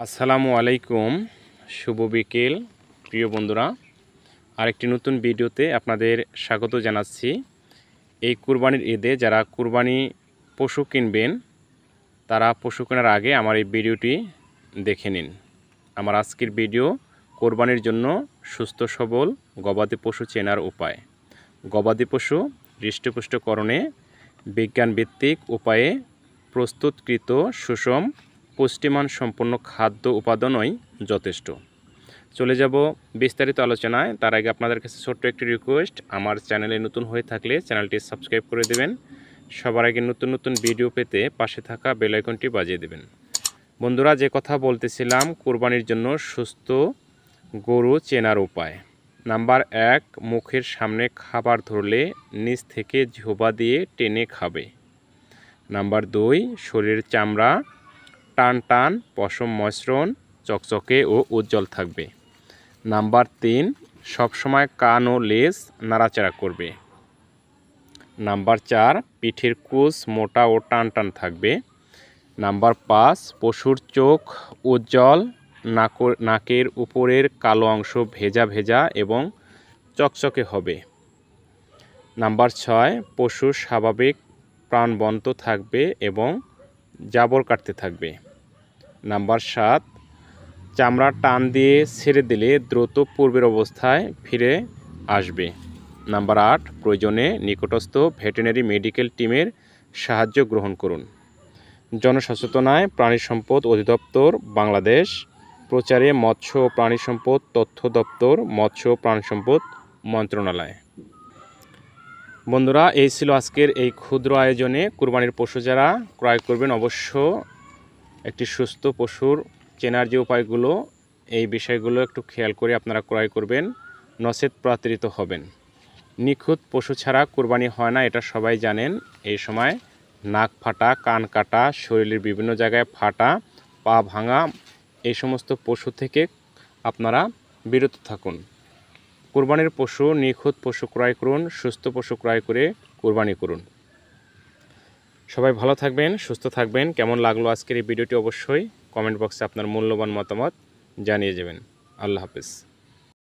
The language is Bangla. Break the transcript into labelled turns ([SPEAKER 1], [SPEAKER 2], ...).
[SPEAKER 1] আসসালামু আলাইকুম, শুভ বিকেল প্রিয় বন্ধুরা। আরেকটি নতুন ভিডিওতে আপনাদের স্বাগত জানাচ্ছি। এই কুরবানির ঈদে যারা কুরবানি পশু কিনবেন তারা পশু কেনার আগে আমার এই ভিডিওটি দেখে নিন। আমার আজকের ভিডিও কোরবানির জন্য সুস্থ সবল গবাদি পশু চেনার উপায়। গবাদি পশু হৃষ্টপুষ্টকরণে বিজ্ঞানভিত্তিক উপায়ে প্রস্তুতকৃত সুষম পুষ্টিমান সম্পন্ন খাদ্য উপাদানই যথেষ্ট। চলে যাব বিস্তারিত আলোচনায়। তার আগে আপনাদের কাছে ছোট্ট একটি রিকোয়েস্ট, আমার চ্যানেলে নতুন হয়ে থাকলে চ্যানেলটি সাবস্ক্রাইব করে দেবেন। সবার আগে নতুন নতুন ভিডিও পেতে পাশে থাকা বেল আইকনটি বাজিয়ে দেবেন। বন্ধুরা, যে কথা বলতেছিলাম কুরবানির জন্য সুস্থ গরু চেনার উপায়। নাম্বার 1, মুখের সামনে খাবার ধরলে নিচ থেকে জিহ্বা দিয়ে টেনে খাবে। নাম্বার 2, শরীরের চামড়া টান টান, পশম মসৃণ, চকচকে ও উজ্জ্বল থাকবে। নাম্বার 3, সবসময় কান ও লেজ নাড়াচাড়া করবে। নাম্বার 4, পিঠের কুচ মোটা ও টান টান থাকবে। নাম্বার 5, পশুর চোখ উজ্জ্বল, নাকের উপরের কালো অংশ ভেজা ভেজা এবং চকচকে হবে। নাম্বার 6, পশু স্বাভাবিক প্রাণবন্ত থাকবে এবং জাবর কাটতে থাকবে। নাম্বার 7, চামড়া টান দিয়ে ছেড়ে দিলে দ্রুত পূর্বের অবস্থায় ফিরে আসবে। নাম্বার 8, প্রয়োজনে নিকটস্থ ভেটেরিনারি মেডিকেল টিমের সাহায্য গ্রহণ করুন। জনসচেতনায় প্রাণী সম্পদ অধিদপ্তর বাংলাদেশ, প্রচারে মৎস্য ও প্রাণী সম্পদ তথ্য দপ্তর, মৎস্য ও প্রাণী সম্পদ মন্ত্রণালয়। বন্ধুরা, এই ছিল আজকের এই ক্ষুদ্র আয়োজনে। কুরবানির পশু যারা ক্রয় করবেন অবশ্য একটি সুস্থ পশুর চেনার যে উপায়গুলো, এই বিষয়গুলো একটু খেয়াল করে আপনারা ক্রয় করবেন, নচেত প্রতারিত হবেন। নিখুঁত পশু ছাড়া কুরবানি হয় না, এটা সবাই জানেন। এই সময় নাক ফাটা, কান কাটা, শরীরের বিভিন্ন জায়গায় ফাটা, পা ভাঙা, এই সমস্ত পশু থেকে আপনারা বিরত থাকুন। কুরবানির পশু নিখুঁত পশু ক্রয় করুন, সুস্থ পশু ক্রয় করে কুরবানি করুন। সবাই ভালো থাকবেন, সুস্থ থাকবেন। কেমন লাগলো আজকের এই ভিডিওটি অবশ্যই কমেন্ট বক্সে আপনার মূল্যবান মতামত জানিয়ে যাবেন। আল্লাহ হাফেজ।